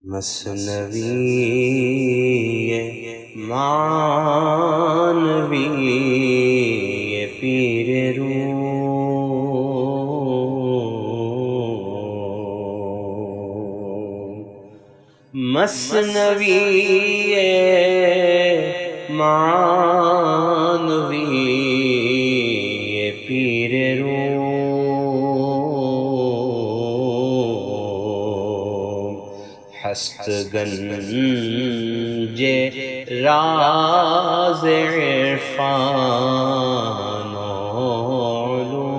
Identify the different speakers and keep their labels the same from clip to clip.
Speaker 1: مثنوی معنوی پیر روم، مثنوی معنوی پیر روم، ہست گنج راز عرفان و علوم۔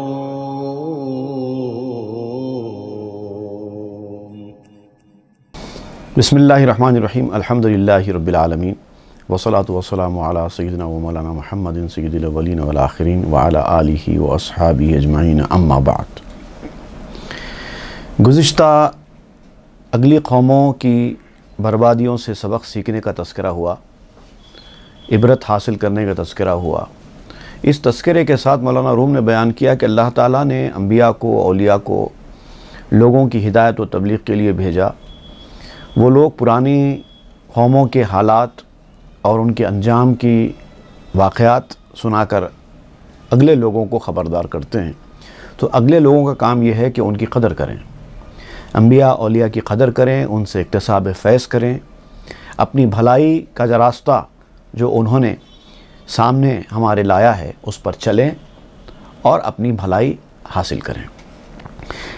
Speaker 2: بسم اللہ الرحمن الرحیم، الحمدللہ رب العالمین، والصلاة والسلام علی سیدنا و مولانا محمد سید الاولین والآخرین وعلی آلہ و اصحابہ اجمعین، اما بعد۔ گزشتہ اگلی قوموں کی بربادیوں سے سبق سیکھنے کا تذکرہ ہوا، عبرت حاصل کرنے کا تذکرہ ہوا۔ اس تذکرے کے ساتھ مولانا روم نے بیان کیا کہ اللہ تعالیٰ نے انبیاء کو، اولیاء کو لوگوں کی ہدایت و تبلیغ کے لیے بھیجا۔ وہ لوگ پرانی قوموں کے حالات اور ان کے انجام کی واقعات سنا کر اگلے لوگوں کو خبردار کرتے ہیں۔ تو اگلے لوگوں کا کام یہ ہے کہ ان کی قدر کریں، انبیاء اولیاء کی قدر کریں، ان سے اکتساب فیض کریں، اپنی بھلائی کا جو راستہ جو انہوں نے سامنے ہمارے لایا ہے اس پر چلیں اور اپنی بھلائی حاصل کریں۔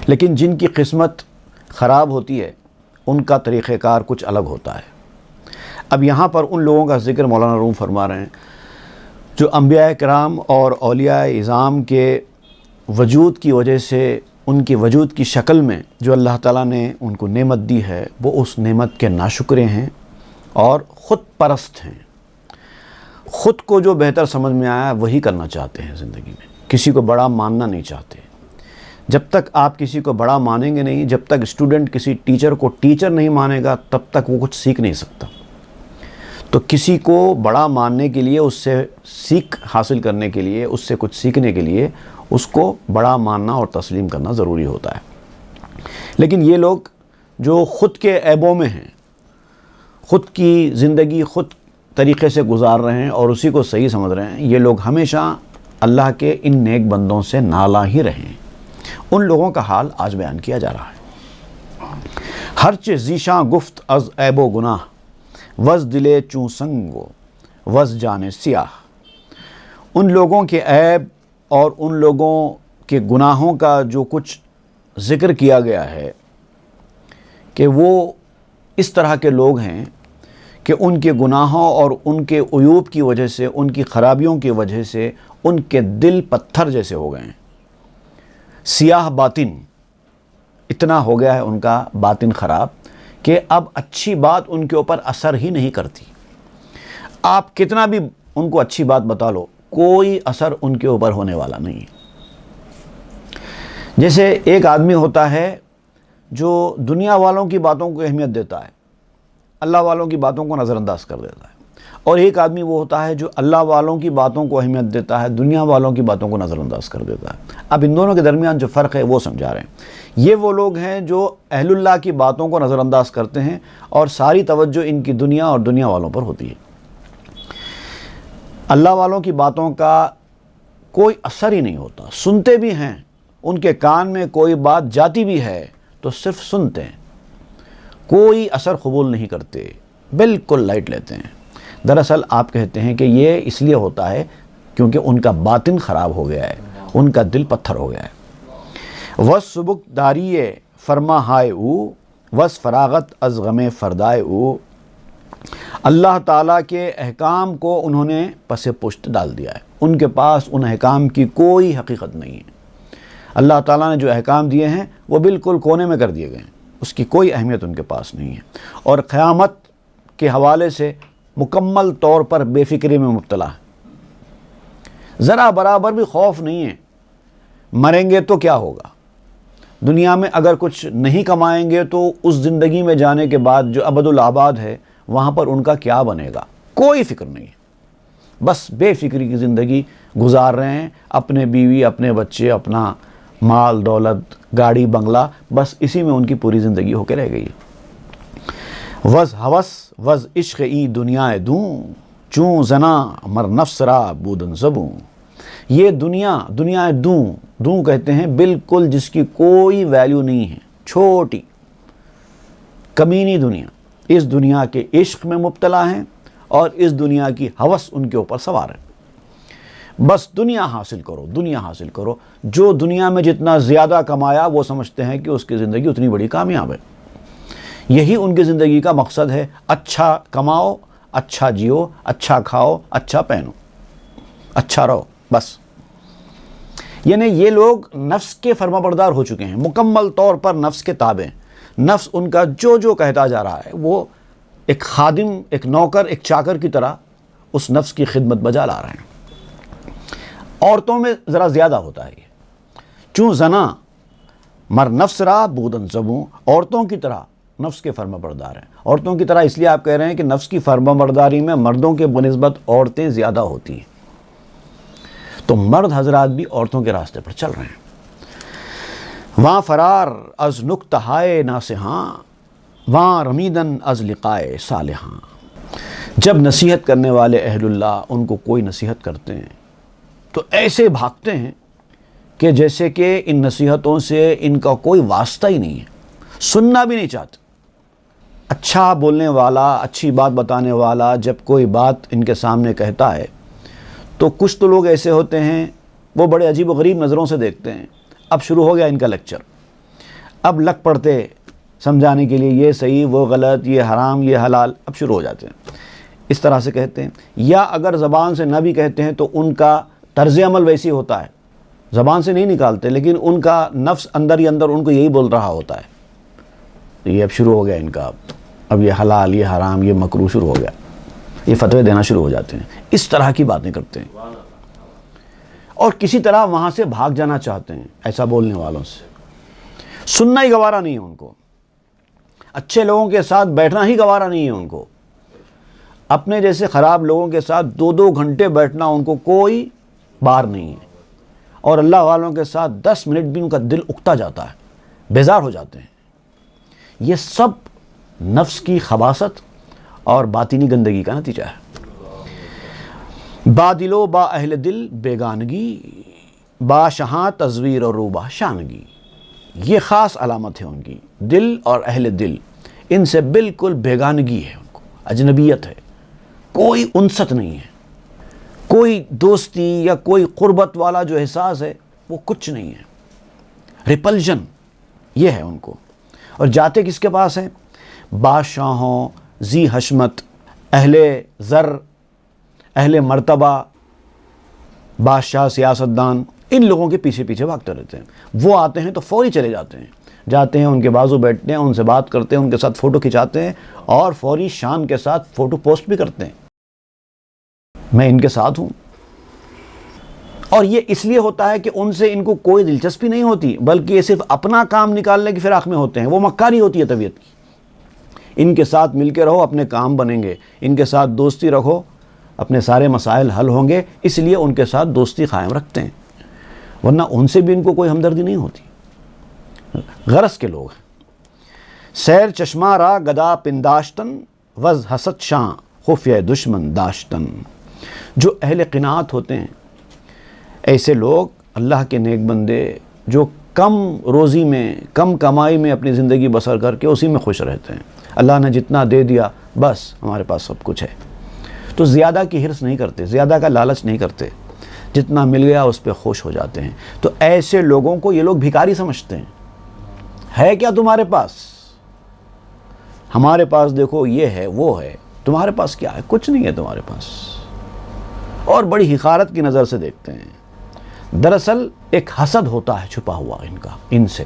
Speaker 2: لیکن جن کی قسمت خراب ہوتی ہے ان کا طریقہ کار کچھ الگ ہوتا ہے۔ اب یہاں پر ان لوگوں کا ذکر مولانا روم فرما رہے ہیں جو انبیاء کرام اور اولیاء اعظام کے وجود کی وجہ سے، ان کے وجود کی شکل میں جو اللہ تعالیٰ نے ان کو نعمت دی ہے، وہ اس نعمت کے ناشکرے ہیں اور خود پرست ہیں۔ خود کو جو بہتر سمجھ میں آیا وہی کرنا چاہتے ہیں زندگی میں، کسی کو بڑا ماننا نہیں چاہتے۔ جب تک آپ کسی کو بڑا مانیں گے نہیں، جب تک اسٹوڈنٹ کسی ٹیچر کو ٹیچر نہیں مانے گا، تب تک وہ کچھ سیکھ نہیں سکتا۔ تو کسی کو بڑا ماننے کے لیے، اس سے سیکھ حاصل کرنے کے لیے، اس سے کچھ سیکھنے کے لیے اس کو بڑا ماننا اور تسلیم کرنا ضروری ہوتا ہے۔ لیکن یہ لوگ جو خود کے عیبوں میں ہیں، خود کی زندگی خود طریقے سے گزار رہے ہیں اور اسی کو صحیح سمجھ رہے ہیں، یہ لوگ ہمیشہ اللہ کے ان نیک بندوں سے نالاں ہی رہے ہیں۔ ان لوگوں کا حال آج بیان کیا جا رہا ہے۔ ہرچ زیشاں گفت از عیب و گناہ، وز دلے چوں سنگو وز جانے سیاہ۔ ان لوگوں کے عیب اور ان لوگوں کے گناہوں کا جو کچھ ذکر کیا گیا ہے کہ وہ اس طرح کے لوگ ہیں کہ ان کے گناہوں اور ان کے عیوب کی وجہ سے، ان کی خرابیوں کی وجہ سے ان کے دل پتھر جیسے ہو گئے ہیں۔ سیاہ باطن، اتنا ہو گیا ہے ان کا باطن خراب کہ اب اچھی بات ان کے اوپر اثر ہی نہیں کرتی۔ آپ کتنا بھی ان کو اچھی بات بتا لو، کوئی اثر ان کے اوپر ہونے والا نہیں۔ جیسے ایک آدمی ہوتا ہے جو دنیا والوں کی باتوں کو اہمیت دیتا ہے، اللہ والوں کی باتوں کو نظر انداز کر دیتا ہے، اور ایک آدمی وہ ہوتا ہے جو اللہ والوں کی باتوں کو اہمیت دیتا ہے، دنیا والوں کی باتوں کو نظر انداز کر دیتا ہے۔ اب ان دونوں کے درمیان جو فرق ہے وہ سمجھا رہے ہیں۔ یہ وہ لوگ ہیں جو اہل اللہ کی باتوں کو نظر انداز کرتے ہیں اور ساری توجہ ان کی دنیا اور دنیا والوں پر ہوتی ہے۔ اللہ والوں کی باتوں کا کوئی اثر ہی نہیں ہوتا، سنتے بھی ہیں، ان کے کان میں کوئی بات جاتی بھی ہے تو صرف سنتے ہیں، کوئی اثر قبول نہیں کرتے، بالکل لائٹ لیتے ہیں۔ دراصل آپ کہتے ہیں کہ یہ اس لیے ہوتا ہے کیونکہ ان کا باطن خراب ہو گیا ہے، ان کا دل پتھر ہو گیا ہے۔ وس سبک داری فرما ہائے او، وس فراغت از غم فردائے او۔ اللہ تعالیٰ کے احکام کو انہوں نے پس پشت ڈال دیا ہے، ان کے پاس ان احکام کی کوئی حقیقت نہیں ہے۔ اللہ تعالیٰ نے جو احکام دیے ہیں وہ بالکل کونے میں کر دیے گئے ہیں، اس کی کوئی اہمیت ان کے پاس نہیں ہے، اور قیامت کے حوالے سے مکمل طور پر بے فکری میں مبتلا ہے۔ ذرا برابر بھی خوف نہیں ہے، مریں گے تو کیا ہوگا، دنیا میں اگر کچھ نہیں کمائیں گے تو اس زندگی میں جانے کے بعد جو ابد الآباد ہے وہاں پر ان کا کیا بنے گا، کوئی فکر نہیں ہے۔ بس بے فکری کی زندگی گزار رہے ہیں، اپنے بیوی، اپنے بچے، اپنا مال دولت، گاڑی بنگلہ، بس اسی میں ان کی پوری زندگی ہو کے رہ گئی ہے۔ وز ہوس وز عشق ای دنیا دوں چوں زنا مر نفس را بودن زبوں. یہ دنیا دوں کہتے ہیں بالکل جس کی کوئی ویلیو نہیں ہے، چھوٹی کمینی دنیا. اس دنیا کے عشق میں مبتلا ہیں اور اس دنیا کی ہوس ان کے اوپر سوار ہے. بس دنیا حاصل کرو. جو دنیا میں جتنا زیادہ کمایا وہ سمجھتے ہیں کہ اس کی زندگی اتنی بڑی کامیاب ہے. یہی ان کی زندگی کا مقصد ہے. اچھا کماؤ، اچھا جیو، اچھا کھاؤ، اچھا پہنو، اچھا رہو، بس. یعنی یہ لوگ نفس کے فرما بردار ہو چکے ہیں، مکمل طور پر نفس کے تابع. نفس ان کا جو کہتا جا رہا ہے وہ ایک خادم، ایک نوکر، ایک چاکر کی طرح اس نفس کی خدمت بجا لا رہے ہیں. عورتوں میں ذرا زیادہ ہوتا ہے یہ. چوں زنا مر نفس را بودن زبوں، عورتوں کی طرح نفس کے فرما بردار ہیں. عورتوں کی طرح اس لیے آپ کہہ رہے ہیں کہ نفس کی فرما برداری میں مردوں کے بنسبت عورتیں زیادہ ہوتی ہیں. تو مرد حضرات بھی عورتوں کے راستے پر چل رہے ہیں. وہاں فرار از نکتہائے ناسہاں وہاں رمیدن از لقائے صالحاں. جب نصیحت کرنے والے اہل اللہ ان کو کوئی نصیحت کرتے ہیں تو ایسے بھاگتے ہیں کہ جیسے کہ ان نصیحتوں سے ان کا کوئی واسطہ ہی نہیں ہے، سننا بھی نہیں چاہتے. اچھا بولنے والا، اچھی بات بتانے والا جب کوئی بات ان کے سامنے کہتا ہے تو کچھ تو لوگ ایسے ہوتے ہیں وہ بڑے عجیب و غریب نظروں سے دیکھتے ہیں. اب شروع ہو گیا ان کا لیکچر، اب لگ پڑتے سمجھانے کے لیے یہ صحیح وہ غلط، یہ حرام یہ حلال، اب شروع ہو جاتے ہیں. اس طرح سے کہتے ہیں. یا اگر زبان سے نہ بھی کہتے ہیں تو ان کا طرز عمل ویسی ہوتا ہے، زبان سے نہیں نکالتے لیکن ان کا نفس اندر ہی اندر ان کو یہی بول رہا ہوتا ہے. یہ اب شروع ہو گیا ان کا، اب یہ حلال یہ حرام یہ مکروہ شروع ہو گیا. یہ فتوے دینا شروع ہو جاتے ہیں، اس طرح کی باتیں کرتے ہیں اور کسی طرح وہاں سے بھاگ جانا چاہتے ہیں. ایسا بولنے والوں سے سننا ہی گوارا نہیں ہے ان کو، اچھے لوگوں کے ساتھ بیٹھنا ہی گوارا نہیں ہے ان کو. اپنے جیسے خراب لوگوں کے ساتھ 2 گھنٹے بیٹھنا ان کو کوئی بار نہیں ہے. اور اللہ والوں کے ساتھ 10 منٹ بھی ان کا دل اکتا جاتا ہے، بیزار ہو جاتے ہیں. یہ سب نفس کی خباثت اور باطنی گندگی کا نتیجہ ہے. با دل و با اہل دل بیگانگی با شہاں تصویر اور روبہ شانگی. یہ خاص علامت ہے ان کی. دل اور اہل دل ان سے بالکل بیگانگی ہے، ان کو اجنبیت ہے، کوئی انست نہیں ہے، کوئی دوستی یا کوئی قربت والا جو احساس ہے وہ کچھ نہیں ہے. ریپلجن یہ ہے ان کو. اور جاتے کس کے پاس ہیں؟ بادشاہوں، ذی حشمت، اہل زر، اہل مرتبہ، بادشاہ، سیاستدان، ان لوگوں کے پیچھے پیچھے بھاگتے رہتے ہیں. وہ آتے ہیں تو فوری چلے جاتے ہیں، جاتے ہیں ان کے بازو بیٹھتے ہیں، ان سے بات کرتے ہیں، ان کے ساتھ فوٹو کھنچاتے ہیں اور فوری شان کے ساتھ فوٹو پوسٹ بھی کرتے ہیں. میں ان کے ساتھ ہوں. اور یہ اس لیے ہوتا ہے کہ ان سے ان کو کوئی دلچسپی نہیں ہوتی، بلکہ یہ صرف اپنا کام نکالنے کی فراق میں ہوتے ہیں. وہ مکاری ہوتی ہے طبیعت کی. ان کے ساتھ مل کے رہو، اپنے کام بنیں گے. ان کے ساتھ دوستی رکھو، اپنے سارے مسائل حل ہوں گے. اس لیے ان کے ساتھ دوستی قائم رکھتے ہیں، ورنہ ان سے بھی ان کو کوئی ہمدردی نہیں ہوتی. غرض کے لوگ ہیں. سیر چشمہ را گدا پنداشتن وز حسد شاں خفیہ دشمن داشتن. جو اہل قناعت ہوتے ہیں، ایسے لوگ اللہ کے نیک بندے جو کم روزی میں، کم کمائی میں اپنی زندگی بسر کر کے اسی میں خوش رہتے ہیں. اللہ نے جتنا دے دیا بس ہمارے پاس سب کچھ ہے، تو زیادہ کی حرص نہیں کرتے، زیادہ کا لالچ نہیں کرتے. جتنا مل گیا اس پہ خوش ہو جاتے ہیں. تو ایسے لوگوں کو یہ لوگ بھکاری سمجھتے ہیں. ہے کیا تمہارے پاس؟ ہمارے پاس دیکھو یہ ہے وہ ہے، تمہارے پاس کیا ہے؟ کچھ نہیں ہے تمہارے پاس. اور بڑی حقارت کی نظر سے دیکھتے ہیں. دراصل ایک حسد ہوتا ہے چھپا ہوا ان کا. ان سے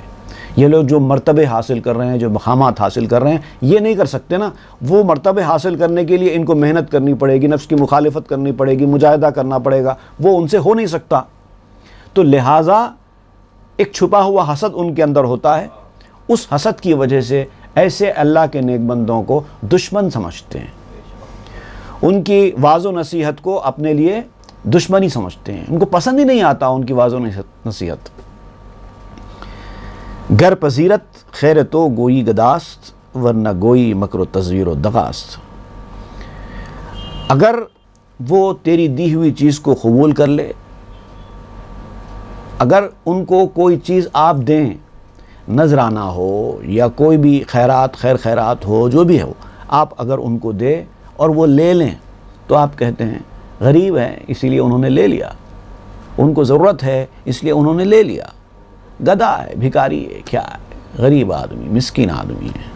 Speaker 2: یہ لوگ جو مرتبے حاصل کر رہے ہیں، جو مقامات حاصل کر رہے ہیں، یہ نہیں کر سکتے نا. وہ مرتبے حاصل کرنے کے لیے ان کو محنت کرنی پڑے گی، نفس کی مخالفت کرنی پڑے گی، مجاہدہ کرنا پڑے گا. وہ ان سے ہو نہیں سکتا. تو لہٰذا ایک چھپا ہوا حسد ان کے اندر ہوتا ہے. اس حسد کی وجہ سے ایسے اللہ کے نیک بندوں کو دشمن سمجھتے ہیں. ان کی واعظ و نصیحت کو اپنے لیے دشمنی سمجھتے ہیں. ان کو پسند ہی نہیں آتا ان کی واعظ و نصیحت. گر پذیرت خیر تو گوئی گداست ورنہ گوئی مکر و تزویر و دغاست۔ اگر وہ تیری دی ہوئی چیز کو قبول کر لے، اگر ان کو کوئی چیز آپ دیں، نذرانہ ہو یا کوئی بھی خیرات ہو، جو بھی ہو، آپ اگر ان کو دے اور وہ لے لیں تو آپ کہتے ہیں غریب ہیں اسی لیے انہوں نے لے لیا، ان کو ضرورت ہے اس لیے انہوں نے لے لیا، گدھا ہے، بھکاری ہے، کیا ہے، غریب آدمی، مسکین آدمی ہے۔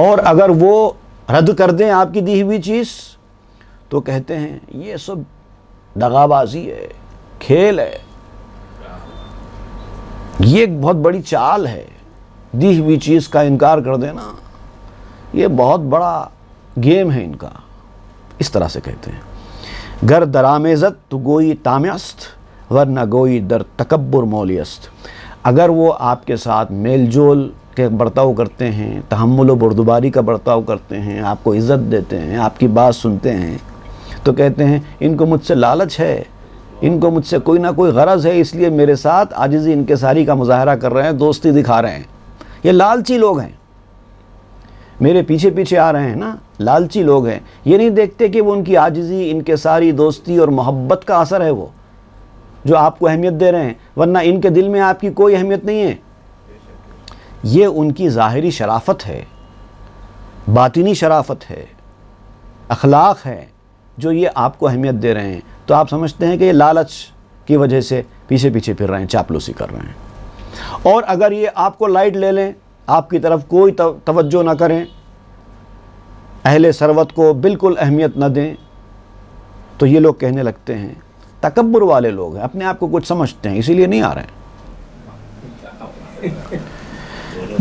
Speaker 2: اور اگر وہ رد کر دیں آپ کی دی ہوئی چیز تو کہتے ہیں یہ سب دغا بازی ہے، کھیل ہے، یہ ایک بہت بڑی چال ہے، دی ہوئی چیز کا انکار کر دینا یہ بہت بڑا گیم ہے ان کا، اس طرح سے کہتے ہیں۔ گر درآمیزت تو گوئی طامع است ورنہ گوئی در تکبر مولی است۔ اگر وہ آپ کے ساتھ میل جول کے برتاؤ کرتے ہیں، تحمل و بردباری کا برتاؤ کرتے ہیں، آپ کو عزت دیتے ہیں، آپ کی بات سنتے ہیں، تو کہتے ہیں ان کو مجھ سے لالچ ہے، ان کو مجھ سے کوئی نہ کوئی غرض ہے، اس لیے میرے ساتھ عاجزی انکساری کا مظاہرہ کر رہے ہیں، دوستی دکھا رہے ہیں۔ یہ لالچی لوگ ہیں، میرے پیچھے پیچھے آ رہے ہیں نا، لالچی لوگ ہیں۔ یہ نہیں دیکھتے کہ وہ ان کی عاجزی، انکساری، دوستی اور محبت کا اثر ہے، وہ جو آپ کو اہمیت دے رہے ہیں، ورنہ ان کے دل میں آپ کی کوئی اہمیت نہیں ہے۔ یہ ان کی ظاہری شرافت ہے، باطنی شرافت ہے، اخلاق ہے، جو یہ آپ کو اہمیت دے رہے ہیں، تو آپ سمجھتے ہیں کہ یہ لالچ کی وجہ سے پیچھے پیچھے پھر رہے ہیں، چاپلوسی کر رہے ہیں۔ اور اگر یہ آپ کو لائٹ لے لیں، آپ کی طرف کوئی توجہ نہ کریں، اہل ثروت کو بالکل اہمیت نہ دیں، تو یہ لوگ کہنے لگتے ہیں، تکبر والے لوگ ہیں، اپنے آپ کو کچھ سمجھتے ہیں، اسی لیے نہیں آ رہے ہیں۔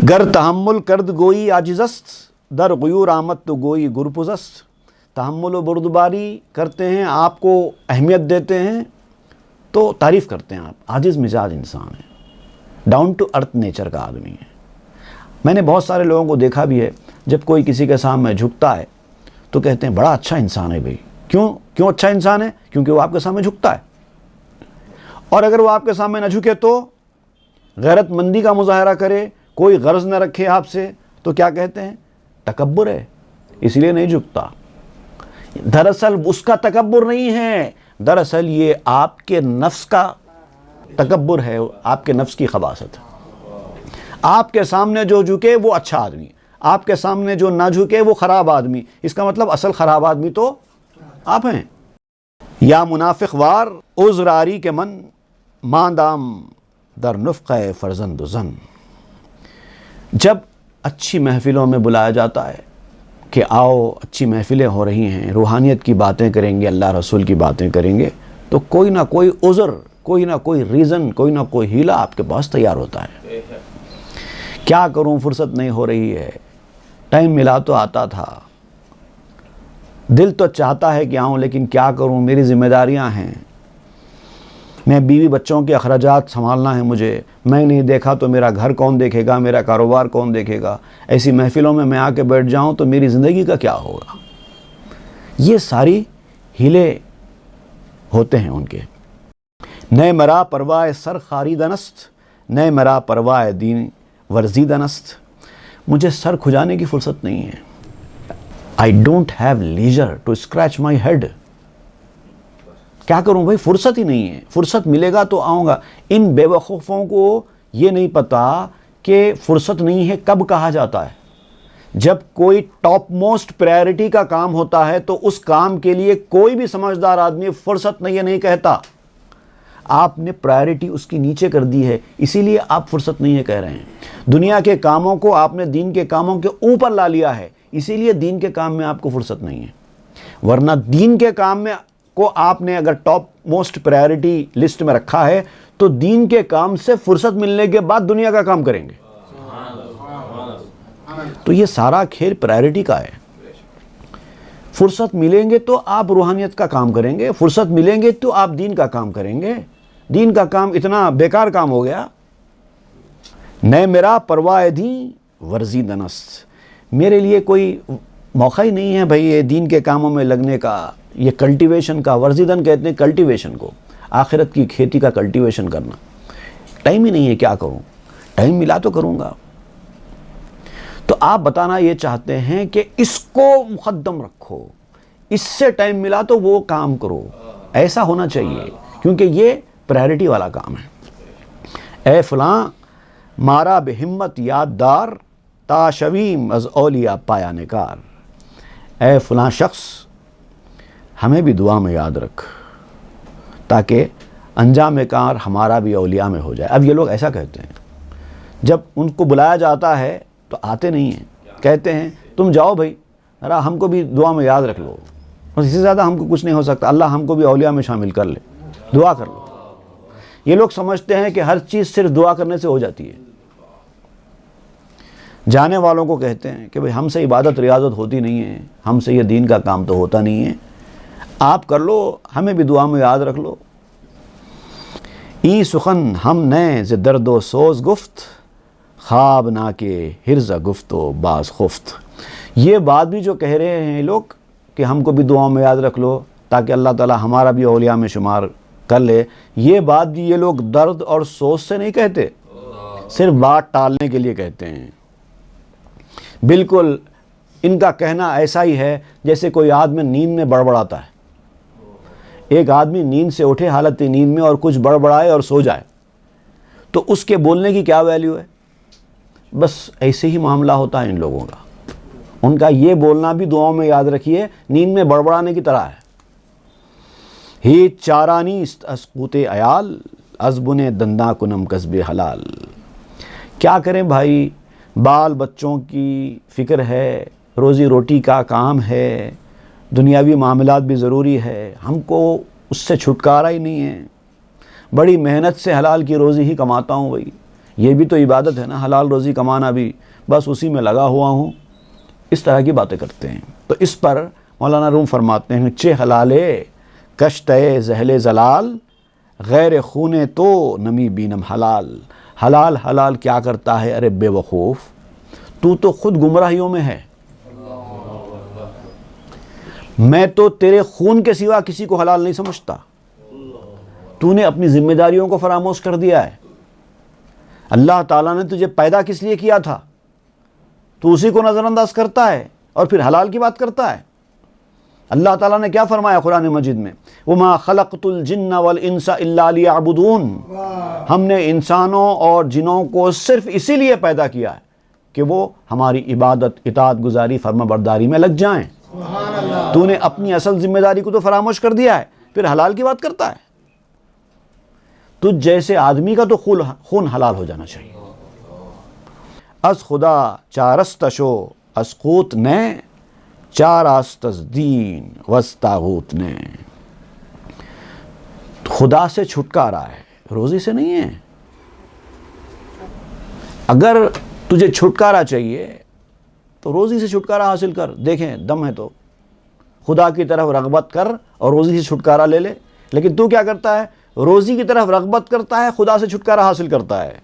Speaker 2: گر تحمل کرد گوئی عاجزست در غیور آمد تو گوئی گرپزست۔ تحمل و بردباری کرتے ہیں، آپ کو اہمیت دیتے ہیں تو تعریف کرتے ہیں، آپ عاجز مزاج انسان ہے، ڈاؤن ٹو ارتھ نیچر کا آدمی ہے۔ میں نے بہت سارے لوگوں کو دیکھا بھی ہے، جب کوئی کسی کے سامنے جھکتا ہے تو کہتے ہیں بڑا اچھا انسان ہے بھائی۔ کیوں اچھا انسان ہے؟ کیونکہ وہ آپ کے سامنے جھکتا ہے، اور اگر وہ آپ کے سامنے نہ جھکے تو غیرت مندی کا مظاہرہ کرے، کوئی غرض نہ رکھے آپ سے، تو کیا کہتے ہیں؟ تکبر ہے، اس لیے نہیں جھکتا۔ دراصل اس کا تکبر نہیں ہے، دراصل یہ آپ کے نفس کا تکبر ہے، آپ کے نفس کی خباثت ہے۔ آپ کے سامنے جو جھکے وہ اچھا آدمی، آپ کے سامنے جو نہ جھکے وہ خراب آدمی، اس کا مطلب اصل خراب آدمی تو آپ ہیں۔ یا منافق وار عذراری کے من ماندام در نفقہ فرزند و زن۔ جب اچھی محفلوں میں بلایا جاتا ہے کہ آؤ اچھی محفلیں ہو رہی ہیں، روحانیت کی باتیں کریں گے، اللہ رسول کی باتیں کریں گے، تو کوئی نہ کوئی عذر، کوئی نہ کوئی ریزن، کوئی نہ کوئی ہیلہ آپ کے پاس تیار ہوتا ہے۔ کیا کروں، فرصت نہیں ہو رہی ہے، ٹائم ملا تو آتا تھا، دل تو چاہتا ہے کہ آؤں لیکن کیا کروں، میری ذمہ داریاں ہیں، میں بیوی بچوں کے اخراجات سنبھالنا ہے مجھے، میں نہیں دیکھا تو میرا گھر کون دیکھے گا، میرا کاروبار کون دیکھے گا، ایسی محفلوں میں آ کے بیٹھ جاؤں تو میری زندگی کا کیا ہوگا۔ یہ ساری ہیلے ہوتے ہیں ان کے۔ نئے مرا پرواہ سر خاریدن است نئے مرا پرواہ دین ورزیدن است۔ مجھے سر کھجانے کی فرصت نہیں ہے، I don't have leisure to scratch my head۔ کیا کروں بھائی، فرصت ہی نہیں ہے، فرصت ملے گا تو آؤں گا۔ ان بے وقوفوں کو یہ نہیں پتا کہ فرصت نہیں ہے کب کہا جاتا ہے۔ جب کوئی ٹاپ موسٹ پرائرٹی کا کام ہوتا ہے تو اس کام کے لیے کوئی بھی سمجھدار آدمی فرصت نہیں کہتا۔ آپ نے پرائرٹی اس کی نیچے کر دی ہے، اسی لیے آپ فرصت نہیں ہے کہہ رہے ہیں۔ دنیا کے کاموں کو آپ نے دین کے کاموں کے اوپر لا لیا ہے، اسی لیے دین کے کام میں آپ کو فرصت نہیں ہے۔ ورنہ دین کے کام میں کو آپ نے اگر ٹاپ موسٹ پرائرٹی لسٹ میں رکھا ہے تو دین کے کام سے فرصت ملنے کے بعد دنیا کا کام کریں گے۔ تو یہ سارا کھیل پرائرٹی کا ہے۔ فرصت ملیں گے تو آپ روحانیت کا کام کریں گے، فرصت ملیں گے تو آپ دین کا کام کریں گے۔ دین کا کام اتنا بیکار کام ہو گیا۔ نئے میرا پرواہ دین ورزیدن است۔ میرے لیے کوئی موقع ہی نہیں ہے بھائی یہ دین کے کاموں میں لگنے کا، یہ کلٹیویشن کا، ورزیدن کہتے ہیں کلٹیویشن کو، آخرت کی کھیتی کا کلٹیویشن کرنا۔ ٹائم ہی نہیں ہے، کیا کروں، ٹائم ملا تو کروں گا۔ تو آپ بتانا یہ چاہتے ہیں کہ اس کو مقدم رکھو، اس سے ٹائم ملا تو وہ کام کرو، ایسا ہونا چاہیے، کیونکہ یہ پرائرٹی والا کام ہے۔ اے فلاں مارا بہمت یاددار، تا شویم از اولیاء پایا نکار، اے فلاں شخص ہمیں بھی دعا میں یاد رکھ تاکہ انجام کار ہمارا بھی اولیاء میں ہو جائے۔ اب یہ لوگ ایسا کہتے ہیں، جب ان کو بلایا جاتا ہے تو آتے نہیں ہیں، کہتے ہیں تم جاؤ بھائی، ذرا ہم کو بھی دعا میں یاد رکھ لو، بس اس سے زیادہ ہم کو کچھ نہیں ہو سکتا، اللہ ہم کو بھی اولیاء میں شامل کر لے، دعا کر لو۔ یہ لوگ سمجھتے ہیں کہ ہر چیز صرف دعا کرنے سے ہو جاتی ہے۔ جانے والوں کو کہتے ہیں کہ بھئی ہم سے عبادت ریاضت ہوتی نہیں ہے، ہم سے یہ دین کا کام تو ہوتا نہیں ہے، آپ کر لو، ہمیں بھی دعا میں یاد رکھ لو۔ ای سخن ہم نے ز درد و سوز گفت، خواب نہ کے حرز گفت و باز خفت۔ یہ بات بھی جو کہہ رہے ہیں لوگ کہ ہم کو بھی دعاؤں میں یاد رکھ لو تاکہ اللہ تعالی ہمارا بھی اولیاء میں شمار کر لے، یہ بات بھی یہ لوگ درد اور سوز سے نہیں کہتے، صرف بات ٹالنے کے لیے کہتے ہیں۔ بالکل ان کا کہنا ایسا ہی ہے جیسے کوئی آدمی نیند میں بڑبڑاتا ہے۔ ایک آدمی نیند سے اٹھے حالت نیند میں اور کچھ بڑبڑائے اور سو جائے تو اس کے بولنے کی کیا ویلیو ہے؟ بس ایسے ہی معاملہ ہوتا ہے ان لوگوں کا، ان کا یہ بولنا بھی دعاؤں میں یاد رکھیے نیند میں بڑبڑانے کی طرح ہے۔ ہیچ چارہ نیست از قوت عیال، از بن دنداں کنم کسب حلال۔ کیا کریں بھائی، بال بچوں کی فکر ہے، روزی روٹی کا کام ہے، دنیاوی معاملات بھی ضروری ہے، ہم کو اس سے چھٹکارا ہی نہیں ہے، بڑی محنت سے حلال کی روزی ہی کماتا ہوں بھائی، یہ بھی تو عبادت ہے نا، حلال روزی کمانا بھی، بس اسی میں لگا ہوا ہوں، اس طرح کی باتیں کرتے ہیں۔ تو اس پر مولانا روم فرماتے ہیں چہ حلالے کشتِ زہل زلال، غیر خونے تو نمی بینم حلال۔ حلال حلال کیا کرتا ہے ارے بے وقوف، تو خود گمراہیوں میں ہے، میں تو تیرے خون کے سوا کسی کو حلال نہیں سمجھتا، تو نے اپنی ذمہ داریوں کو فراموش کر دیا ہے۔ اللہ تعالیٰ نے تجھے پیدا کس لیے کیا تھا، تو اسی کو نظر انداز کرتا ہے اور پھر حلال کی بات کرتا ہے۔ اللہ تعالیٰ نے کیا فرمایا قرآن مجید میں، وَمَا خَلَقْتُ الْجِنَّ وَالْإِنسَ إِلَّا لِيَعْبُدُونَ، ہم نے انسانوں اور جنوں کو صرف اسی لیے پیدا کیا ہے کہ وہ ہماری عبادت اطاعت گزاری فرما برداری میں لگ جائیں۔ تو نے اپنی اصل ذمہ داری کو تو فراموش کر دیا ہے، پھر حلال کی بات کرتا ہے۔ تجھ جیسے آدمی کا تو خون حلال ہو جانا چاہیے۔ از خدا چارست شو از قوت نے، چار آستز دین وز طاغوت نے۔ خدا سے چھٹکارا ہے، روزی سے نہیں ہے۔ اگر تجھے چھٹکارا چاہیے تو روزی سے چھٹکارا حاصل کر، دیکھیں دم ہے تو خدا کی طرف رغبت کر اور روزی سے چھٹکارا لے لے۔ لیکن تو کیا کرتا ہے، روزی کی طرف رغبت کرتا ہے، خدا سے چھٹکارا حاصل کرتا ہے۔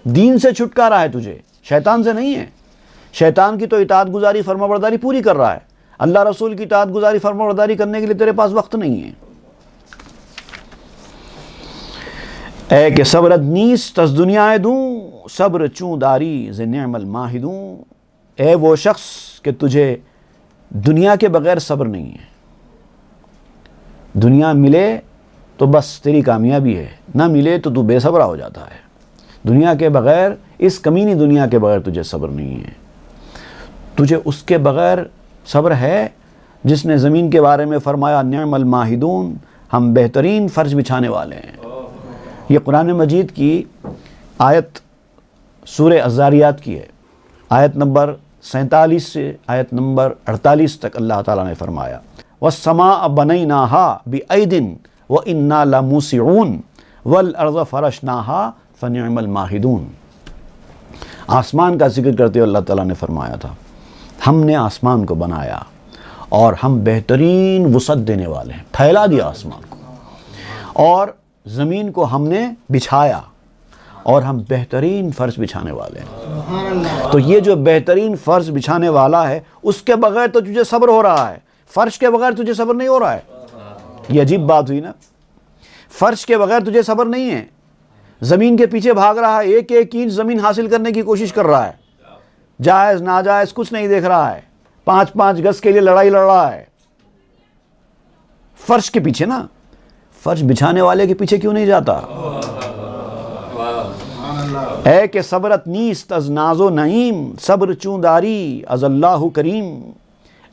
Speaker 2: دین سے چھٹکارا ہے تجھے، شیطان سے نہیں ہے۔ شیطان کی تو اطاعت گزاری فرما برداری پوری کر رہا ہے، اللہ رسول کی اطاعت گزاری فرما برداری کرنے کے لیے تیرے پاس وقت نہیں ہے۔ اے کہ صبرت نیست از دنیا دوں، صبر چوں داری ز نعم الماہدوں۔ اے وہ شخص کہ تجھے دنیا کے بغیر صبر نہیں ہے، دنیا ملے تو بس تیری کامیابی ہے، نہ ملے تو بے صبرا ہو جاتا ہے۔ دنیا کے بغیر، اس کمینی دنیا کے بغیر تجھے صبر نہیں ہے۔ تجھے اس کے بغیر صبر ہے جس نے زمین کے بارے میں فرمایا نعم الماہدون، ہم بہترین فرش بچھانے والے ہیں۔ یہ قرآن مجید کی آیت سورہ الذاریات کی ہے، آیت نمبر 47 سے آیت نمبر 48 تک اللہ تعالیٰ نے فرمایا وَالسَّمَاءَ بَنَيْنَاهَا بِأَيْدٍ وَإِنَّا لَمُوسِعُونَ وَالْأَرْضَ فَرَشْنَاهَا فَنِعْمَ الْمَاهِدُونَ۔ آسمان کا ذکر کرتے ہوئے اللہ تعالیٰ نے فرمایا تھا ہم نے آسمان کو بنایا اور ہم بہترین وسعت دینے والے ہیں، پھیلا دیا آسمان کو، اور زمین کو ہم نے بچھایا اور ہم بہترین فرش بچھانے والے ہیں۔ تو یہ جو بہترین فرش بچھانے والا ہے اس کے بغیر تو تجھے صبر ہو رہا ہے، فرش کے بغیر تجھے صبر نہیں ہو رہا ہے۔ یہ عجیب بات ہوئی نا، فرش کے بغیر تجھے صبر نہیں ہے، زمین کے پیچھے بھاگ رہا ہے، ایک ایک انچ زمین حاصل کرنے کی کوشش کر رہا ہے، جائز ناجائز کچھ نہیں دیکھ رہا ہے، 5 گز کے لیے لڑائی لڑ رہا ہے، فرش کے پیچھے نا، فرش بچھانے والے کے پیچھے کیوں نہیں جاتا؟ اے کہ صبرت نیست از ناز و نعیم، صبر چون داری از اللہ کریم۔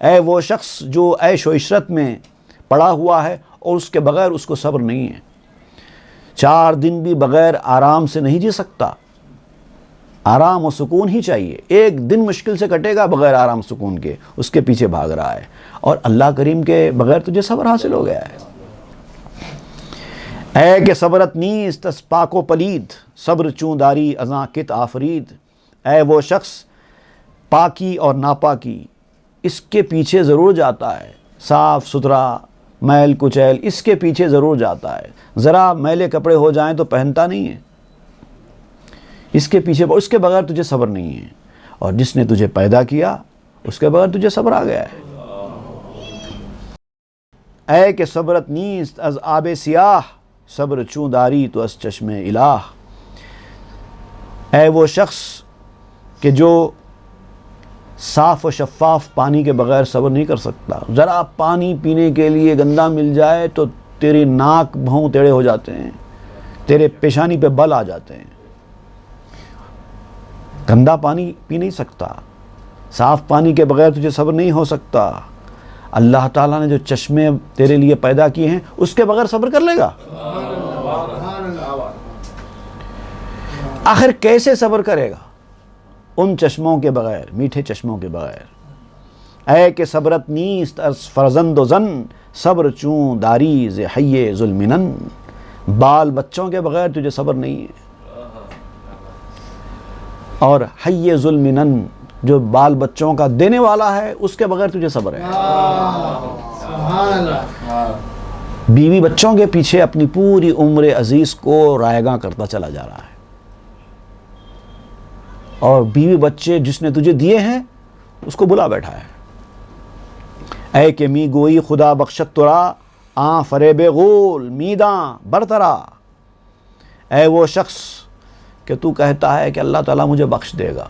Speaker 2: اے وہ شخص جو عیش و عشرت میں پڑا ہوا ہے اور اس کے بغیر اس کو صبر نہیں ہے، 4 دن بھی بغیر آرام سے نہیں جی سکتا، آرام و سکون ہی چاہیے، 1 دن مشکل سے کٹے گا بغیر آرام سکون کے، اس کے پیچھے بھاگ رہا ہے، اور اللہ کریم کے بغیر تجھے صبر حاصل ہو گیا ہے۔ اے کہ صبرت نیست از پاک و پلید، صبر چون داری ازاں کت آفرید۔ اے وہ شخص پاکی اور ناپاکی اس کے پیچھے ضرور جاتا ہے، صاف ستھرا میل کچیل اس کے پیچھے ضرور جاتا ہے، ذرا میلے کپڑے ہو جائیں تو پہنتا نہیں ہے، اس کے پیچھے، اس کے بغیر تجھے صبر نہیں ہے، اور جس نے تجھے پیدا کیا اس کے بغیر تجھے صبر آ گیا ہے۔ اے کہ صبرت نیست از آب سیاہ، صبر چون داری تو از چشم الہ۔ اے وہ شخص کہ جو صاف و شفاف پانی کے بغیر صبر نہیں کر سکتا، ذرا پانی پینے کے لیے گندا مل جائے تو تیری ناک بھوں ٹیڑھے ہو جاتے ہیں، تیرے پیشانی پہ بل آ جاتے ہیں، گندا پانی پی نہیں سکتا، صاف پانی کے بغیر تجھے صبر نہیں ہو سکتا۔ اللہ تعالیٰ نے جو چشمے تیرے لیے پیدا کیے ہیں اس کے بغیر صبر کر لے گا؟ آخر کیسے صبر کرے گا ان چشموں کے بغیر، میٹھے چشموں کے بغیر؟ اے کہ صبرت نیست از فرزند و زن، صبر چون داری ز حی ظلمنن۔ بال بچوں کے بغیر تجھے صبر نہیں ہے، اور حی ظلمنن جو بال بچوں کا دینے والا ہے اس کے بغیر تجھے صبر ہے۔ بیوی بچوں کے پیچھے اپنی پوری عمر عزیز کو رائیگاں کرتا چلا جا رہا ہے، اور بیوی بچے جس نے تجھے دیے ہیں اس کو بلا بیٹھا ہے۔ اے کہ می گوئی خدا بخشت ترا، آن فریب غول میداں برترا۔ اے وہ شخص کہ تو کہتا ہے کہ اللہ تعالیٰ مجھے بخش دے گا،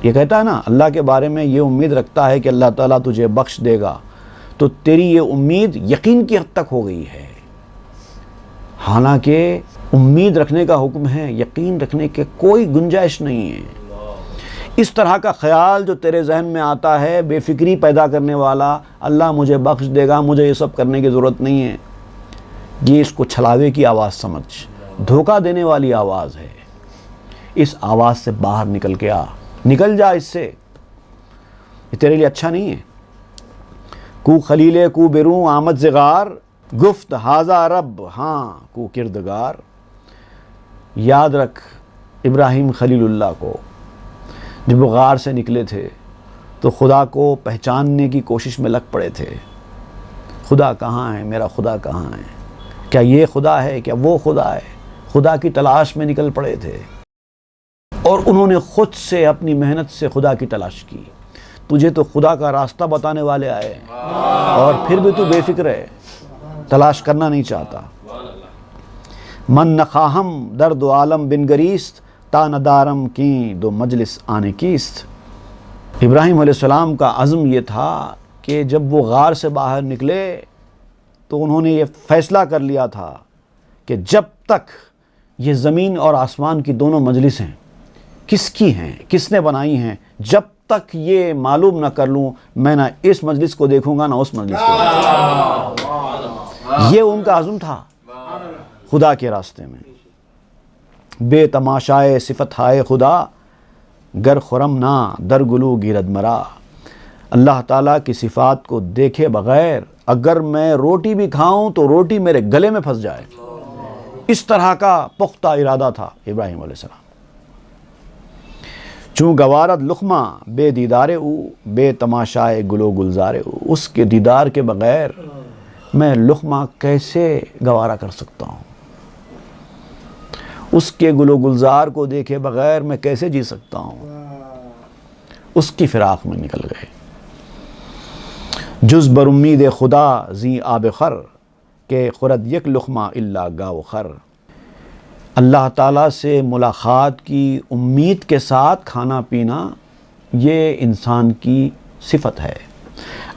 Speaker 2: یہ کہتا ہے نا، اللہ کے بارے میں یہ امید رکھتا ہے کہ اللہ تعالیٰ تجھے بخش دے گا، تو تیری یہ امید یقین کی حد تک ہو گئی ہے، حالانکہ امید رکھنے کا حکم ہے، یقین رکھنے کے کوئی گنجائش نہیں ہے۔ اس طرح کا خیال جو تیرے ذہن میں آتا ہے، بے فکری پیدا کرنے والا، اللہ مجھے بخش دے گا، مجھے یہ سب کرنے کی ضرورت نہیں ہے، یہ اس کو چھلاوے کی آواز سمجھ، دھوکہ دینے والی آواز ہے۔ اس آواز سے باہر نکل کے آ، نکل جا اس سے، یہ تیرے لیے اچھا نہیں ہے۔ کو خلیل کو بروں آمد زغار، گفت ہاذا رب ہاں کو کردگار۔ یاد رکھ ابراہیم خلیل اللہ کو، جب وہ غار سے نکلے تھے تو خدا کو پہچاننے کی کوشش میں لگ پڑے تھے، خدا کہاں ہے، میرا خدا کہاں ہے، کیا یہ خدا ہے، کیا وہ خدا ہے، خدا کی تلاش میں نکل پڑے تھے، اور انہوں نے خود سے اپنی محنت سے خدا کی تلاش کی۔ تجھے تو خدا کا راستہ بتانے والے آئے اور پھر بھی تو بے فکر ہے، تلاش کرنا نہیں چاہتا۔ من نخواہم در دو عالم بن گریست، تا ندارم کی دو مجلس آنے کیست۔ ابراہیم علیہ السلام کا عزم یہ تھا کہ جب وہ غار سے باہر نکلے تو انہوں نے یہ فیصلہ کر لیا تھا کہ جب تک یہ زمین اور آسمان کی دونوں مجلسیں کس کی ہیں، کس نے بنائی ہیں، جب تک یہ معلوم نہ کر لوں، میں نہ اس مجلس کو دیکھوں گا نہ اس مجلس کو دیکھوں گا۔ یہ ان کا عزم تھا خدا کے راستے میں۔ بے تماشائے صفت ہائے خدا، گر خرم نہ در گلو گیرد مرا۔ اللہ تعالیٰ کی صفات کو دیکھے بغیر اگر میں روٹی بھی کھاؤں تو روٹی میرے گلے میں پھنس جائے، اس طرح کا پختہ ارادہ تھا ابراہیم علیہ السلام۔ چوں گوارد لقمہ بے دیدار او، بے تماشائے گلو گلزار او۔ اس کے دیدار کے بغیر میں لقمہ کیسے گوارا کر سکتا ہوں، اس کے گلو گلزار کو دیکھے بغیر میں کیسے جی سکتا ہوں۔ اس کی فراق میں نکل گئے۔ جز بر امید خدا زی آب خر، کہ خورد یک لقمہ الا گاو خر۔ اللہ تعالیٰ سے ملاقات کی امید کے ساتھ کھانا پینا یہ انسان کی صفت ہے۔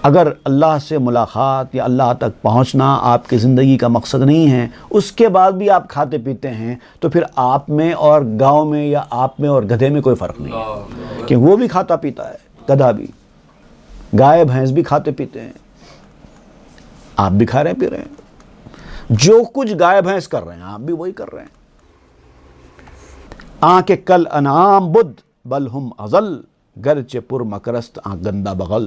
Speaker 2: اگر اللہ سے ملاقات یا اللہ تک پہنچنا آپ کی زندگی کا مقصد نہیں ہے، اس کے بعد بھی آپ کھاتے پیتے ہیں، تو پھر آپ میں اور گاؤں میں یا آپ میں اور گدھے میں کوئی فرق نہیں ہے، کہ وہ بھی کھاتا پیتا ہے، گدھا بھی، گائے بھینس بھی کھاتے پیتے ہیں، آپ بھی کھا رہے پی رہے ہیں، جو کچھ گائے بھینس کر رہے ہیں آپ بھی وہی کر رہے ہیں۔ آنکھ کل انعام بدھ بل ہم ازل گرچہ پر مکرست آنکھ گندہ بغل۔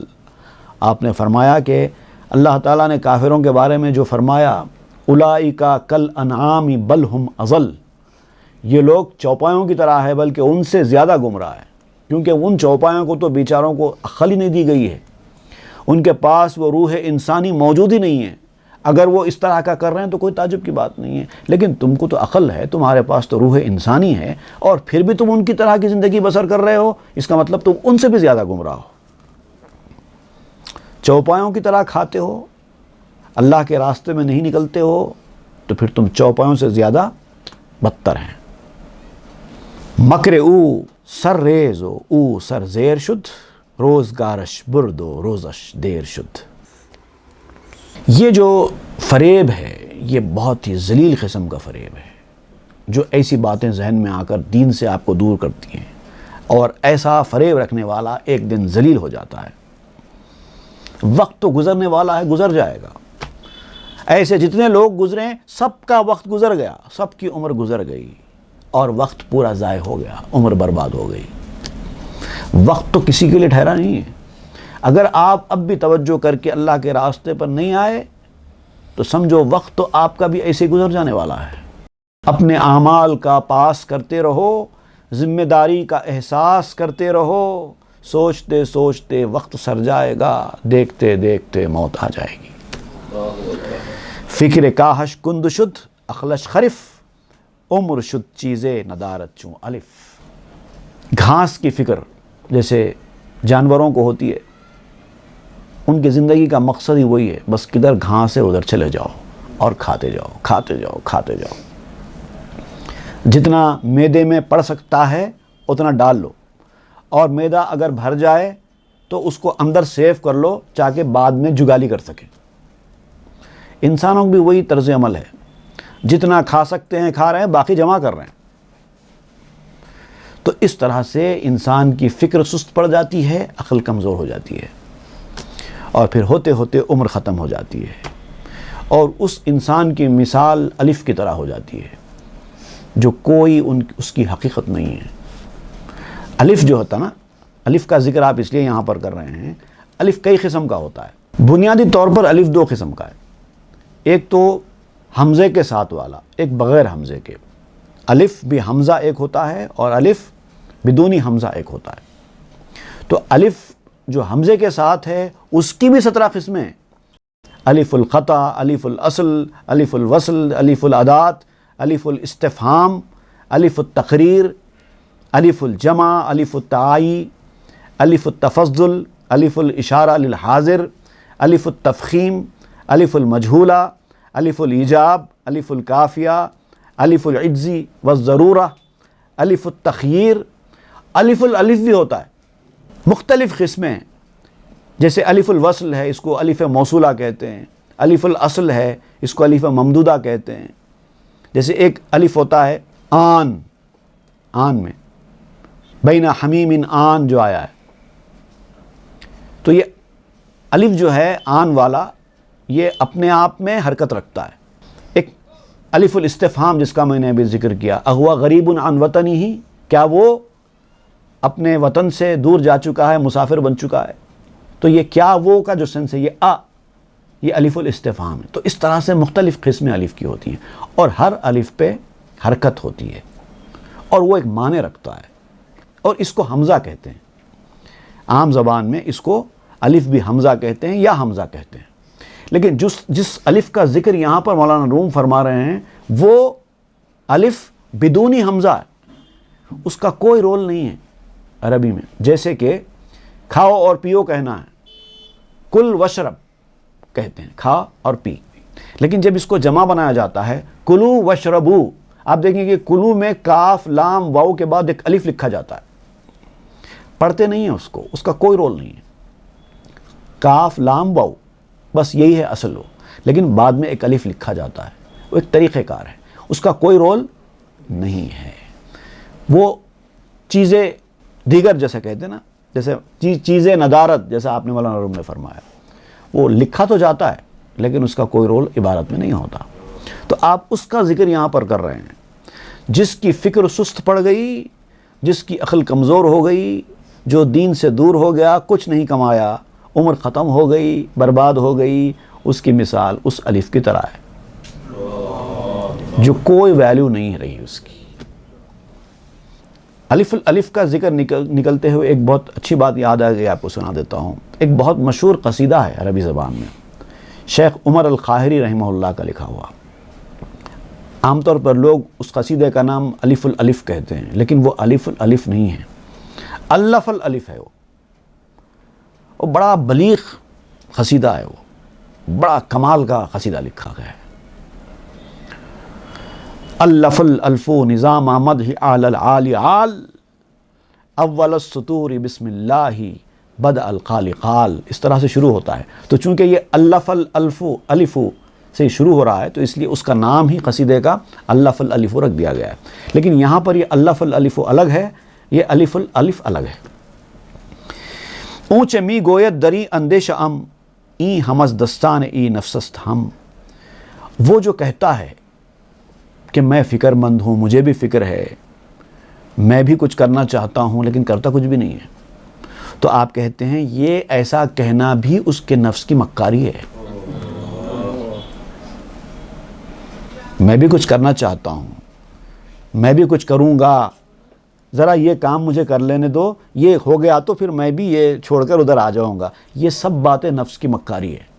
Speaker 2: آپ نے فرمایا کہ اللہ تعالیٰ نے کافروں کے بارے میں جو فرمایا، اولئک کل انعام بل ہم ازل، یہ لوگ چوپایوں کی طرح ہے بلکہ ان سے زیادہ گمراہ ہے، کیونکہ ان چوپایوں کو تو بیچاروں کو عقل ہی نہیں دی گئی ہے، ان کے پاس وہ روح انسانی موجود ہی نہیں ہے۔ اگر وہ اس طرح کا کر رہے ہیں تو کوئی تعجب کی بات نہیں ہے، لیکن تم کو تو عقل ہے، تمہارے پاس تو روح انسانی ہے، اور پھر بھی تم ان کی طرح کی زندگی بسر کر رہے ہو، اس کا مطلب تم ان سے بھی زیادہ گمراہ ہو۔ چوپایوں کی طرح کھاتے ہو، اللہ کے راستے میں نہیں نکلتے ہو، تو پھر تم چوپایوں سے زیادہ بدتر ہیں۔ مکر او سر ریزو او سر زیر شد، روزگارش بردو روزش دیر شد۔ یہ جو فریب ہے یہ بہت ہی ذلیل قسم کا فریب ہے، جو ایسی باتیں ذہن میں آ کر دین سے آپ کو دور کرتی ہیں، اور ایسا فریب رکھنے والا ایک دن ذلیل ہو جاتا ہے۔ وقت تو گزرنے والا ہے، گزر جائے گا۔ ایسے جتنے لوگ گزرے سب کا وقت گزر گیا، سب کی عمر گزر گئی، اور وقت پورا ضائع ہو گیا، عمر برباد ہو گئی۔ وقت تو کسی کے لیے ٹھہرا نہیں ہے۔ اگر آپ اب بھی توجہ کر کے اللہ کے راستے پر نہیں آئے تو سمجھو وقت تو آپ کا بھی ایسے گزر جانے والا ہے۔ اپنے اعمال کا پاس کرتے رہو، ذمہ داری کا احساس کرتے رہو، سوچتے سوچتے وقت سر جائے گا، دیکھتے دیکھتے موت آ جائے گی۔ فکر کاہش کند شد اخلش خرف، عمر شد چیزیں ندارت چوں الف۔ گھاس کی فکر جیسے جانوروں کو ہوتی ہے، ان کی زندگی کا مقصد ہی وہی ہے، بس کدھر گھاس ہے ادھر چلے جاؤ اور کھاتے جاؤ کھاتے جاؤ کھاتے جاؤ۔ جتنا معدے میں پڑ سکتا ہے اتنا ڈال لو، اور معدہ اگر بھر جائے تو اس کو اندر سیو کر لو تاکہ بعد میں جگالی کر سکیں۔ انسانوں بھی وہی طرز عمل ہے، جتنا کھا سکتے ہیں کھا رہے ہیں، باقی جمع کر رہے ہیں۔ تو اس طرح سے انسان کی فکر سست پڑ جاتی ہے، عقل کمزور ہو جاتی ہے، اور پھر ہوتے ہوتے عمر ختم ہو جاتی ہے، اور اس انسان کی مثال الف کی طرح ہو جاتی ہے، جو کوئی اس کی حقیقت نہیں ہے۔ الف جو ہوتا نا، الف کا ذکر آپ اس لیے یہاں پر کر رہے ہیں، الف کئی قسم کا ہوتا ہے۔ بنیادی طور پر الف دو قسم کا ہے، ایک تو حمزے کے ساتھ والا، ایک بغیر حمزے کے۔ الف بھی حمزہ ایک ہوتا ہے اور الف بدونی حمزہ ایک ہوتا ہے۔ تو الف جو حمزے کے ساتھ ہے اس کی بھی 17 قسمیں ہیں۔ الف القطع، الف الاصل، الف الوصل، الف الادات، الف الاستفہام، الف التقریر، الف الجمع، الف التعائی، الف التفضل، الف الاشارہ للحاضر، الف التفخیم، الف المجہولہ، الف الایجاب، الف الکافیہ، الف العجزی والضرورہ، الف التخییر، الف الالف بھی ہوتا ہے، مختلف قسمیں ہیں۔ جیسے الف الوصل ہے، اس کو الف موصولہ کہتے ہیں، الف الاصل ہے، اس کو الف ممدودہ کہتے ہیں۔ جیسے ایک الف ہوتا ہے آن، آن میں بین حمیم آن جو آیا ہے، تو یہ الف جو ہے آن والا یہ اپنے آپ میں حرکت رکھتا ہے۔ ایک الف الاستفہام جس کا میں نے ابھی ذکر کیا، اغوا غریب عن وطنی ہی، کیا وہ اپنے وطن سے دور جا چکا ہے، مسافر بن چکا ہے؟ تو یہ کیا وہ کا جو سینس ہے یہ یہ الف الاستفہام ہے۔ تو اس طرح سے مختلف قسمیں الف کی ہوتی ہیں، اور ہر الف پہ حرکت ہوتی ہے، اور وہ ایک معنی رکھتا ہے، اور اس کو حمزہ کہتے ہیں۔ عام زبان میں اس کو الف بھی حمزہ کہتے ہیں یا حمزہ کہتے ہیں، لیکن جس الف کا ذکر یہاں پر مولانا روم فرما رہے ہیں وہ الف بدونی حمزہ ہے، اس کا کوئی رول نہیں ہے عربی میں۔ جیسے کہ کھاؤ اور پیو کہنا ہے، کل وشرب کہتے ہیں، کھا اور پی، لیکن جب اس کو جمع بنایا جاتا ہے کلو وشربو، آپ دیکھیں کہ کلو میں کاف لام واو کے بعد ایک الف لکھا جاتا ہے، پڑھتے نہیں ہیں اس کا کوئی رول نہیں ہے، کاف لام واو بس یہی ہے اصل وہ، لیکن بعد میں ایک الف لکھا جاتا ہے، وہ ایک طریقہ کار ہے، اس کا کوئی رول نہیں ہے۔ وہ چیزیں دیگر جیسے کہتے ہیں نا، جیسے چیزیں ندارت، جیسے آپ نے مولانا روم نے فرمایا، وہ لکھا تو جاتا ہے لیکن اس کا کوئی رول عبارت میں نہیں ہوتا۔ تو آپ اس کا ذکر یہاں پر کر رہے ہیں، جس کی فکر سست پڑ گئی، جس کی عقل کمزور ہو گئی، جو دین سے دور ہو گیا، کچھ نہیں کمایا، عمر ختم ہو گئی، برباد ہو گئی، اس کی مثال اس الف کی طرح ہے جو کوئی ویلیو نہیں رہی اس کی۔ الف کا ذکر نکلتے ہوئے ایک بہت اچھی بات یاد آ گئی، آپ کو سنا دیتا ہوں۔ ایک بہت مشہور قصیدہ ہے عربی زبان میں، شیخ عمر القاہری رحمہ اللہ کا لکھا ہوا۔ عام طور پر لوگ اس قصیدے کا نام الف الالف کہتے ہیں، لیکن وہ الف الالف نہیں ہے، الف الالف ہے۔ وہ بڑا بلیغ قصیدہ ہے، وہ بڑا کمال کا قصیدہ لکھا گیا ہے۔ الف الالف نظام مدح علی العالی عال، اول السطور بسم اللہ بدأ القال قال، اس طرح سے شروع ہوتا ہے۔ تو چونکہ یہ الف الالف الف سے شروع ہو رہا ہے تو اس لیے اس کا نام ہی قصیدے کا الف الالف رکھ دیا گیا ہے، لیکن یہاں پر یہ الف الالف الگ ہے، یہ الف الالف الگ ہے۔ اونچے می گوید دری اندیش ام، ای ہمز دستان ای نفسست ہم، وہ جو کہتا ہے کہ میں فکر مند ہوں، مجھے بھی فکر ہے، میں بھی کچھ کرنا چاہتا ہوں لیکن کرتا کچھ بھی نہیں ہے، تو آپ کہتے ہیں یہ ایسا کہنا بھی اس کے نفس کی مکاری ہے۔ میں بھی کچھ کرنا چاہتا ہوں، میں بھی کچھ کروں گا، ذرا یہ کام مجھے کر لینے دو، یہ ہو گیا تو پھر میں بھی یہ چھوڑ کر ادھر آ جاؤں گا، یہ سب باتیں نفس کی مکاری ہے۔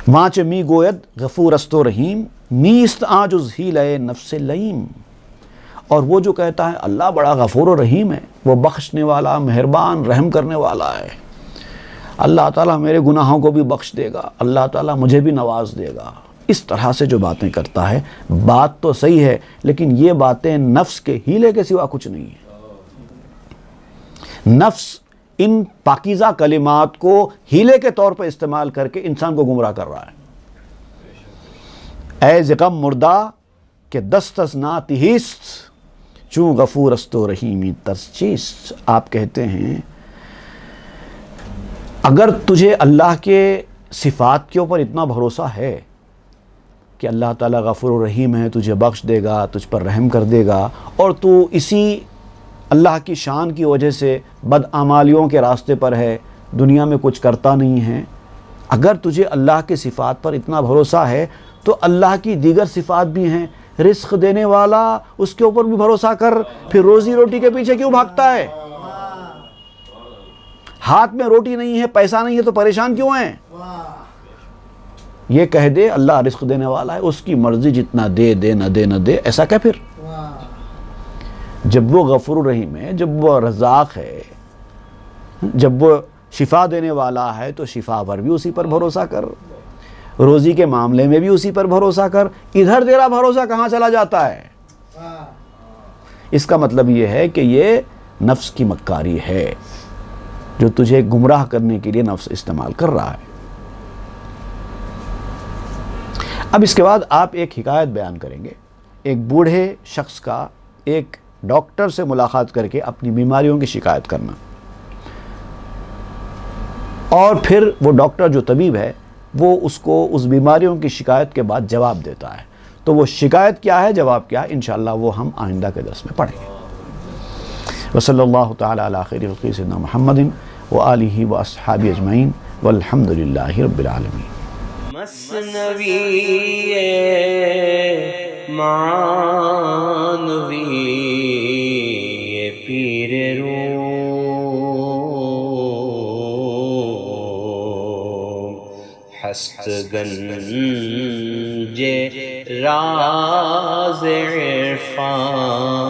Speaker 2: وانچ می گوید غفور است و رحیم، نیست آجز ہیلے نفس لئیم، اور وہ جو کہتا ہے اللہ بڑا غفور و رحیم ہے، وہ بخشنے والا، مہربان، رحم کرنے والا ہے، اللہ تعالیٰ میرے گناہوں کو بھی بخش دے گا، اللہ تعالیٰ مجھے بھی نواز دے گا، اس طرح سے جو باتیں کرتا ہے، بات تو صحیح ہے لیکن یہ باتیں نفس کے ہیلے کے سوا کچھ نہیں ہے۔ نفس ان پاکیزہ کلمات کو ہیلے کے طور پر استعمال کر کے انسان کو گمراہ کر رہا ہے۔ اے زغم مردہ کہ دست از ناتہیست، چون غفور است و رحیمی ترس چیست، آپ کہتے ہیں اگر تجھے اللہ کے صفات کے اوپر اتنا بھروسہ ہے کہ اللہ تعالیٰ غفور و رحیم ہے، تجھے بخش دے گا، تجھ پر رحم کر دے گا، اور تو اسی اللہ کی شان کی وجہ سے بدعمالیوں کے راستے پر ہے، دنیا میں کچھ کرتا نہیں ہے، اگر تجھے اللہ کے صفات پر اتنا بھروسہ ہے تو اللہ کی دیگر صفات بھی ہیں، رزق دینے والا، اس کے اوپر بھی بھروسہ کر، پھر روزی روٹی کے پیچھے کیوں بھاگتا ہے؟ ہاتھ میں روٹی نہیں ہے، پیسہ نہیں ہے تو پریشان کیوں ہیں؟ یہ کہہ دے اللہ رزق دینے والا ہے، اس کی مرضی، جتنا دے دے، نہ دے نہ دے، ایسا کہ پھر جب وہ غفور رحیم ہے، جب وہ رزاق ہے، جب وہ شفا دینے والا ہے تو شفا پر بھی اسی پر بھروسہ کر، روزی کے معاملے میں بھی اسی پر بھروسہ کر، ادھر تیرا بھروسہ کہاں چلا جاتا ہے؟ اس کا مطلب یہ ہے کہ یہ نفس کی مکاری ہے جو تجھے گمراہ کرنے کے لیے نفس استعمال کر رہا ہے۔ اب اس کے بعد آپ ایک حکایت بیان کریں گے، ایک بوڑھے شخص کا ایک ڈاکٹر سے ملاقات کر کے اپنی بیماریوں کی شکایت کرنا، اور پھر وہ ڈاکٹر جو طبیب ہے وہ اس کو اس بیماریوں کی شکایت کے بعد جواب دیتا ہے۔ تو وہ شکایت کیا ہے، جواب کیا ہے، انشاءاللہ وہ ہم آئندہ کے درس میں پڑھیں گے۔ وصلی اللہ تعالی علی خیر خلقہ سیدنا محمد وآلہ واصحابہ اجمعین والحمد للہ رب العالمین۔
Speaker 1: مثنوی معنوی پیر روم، ہست گنج راز عرفان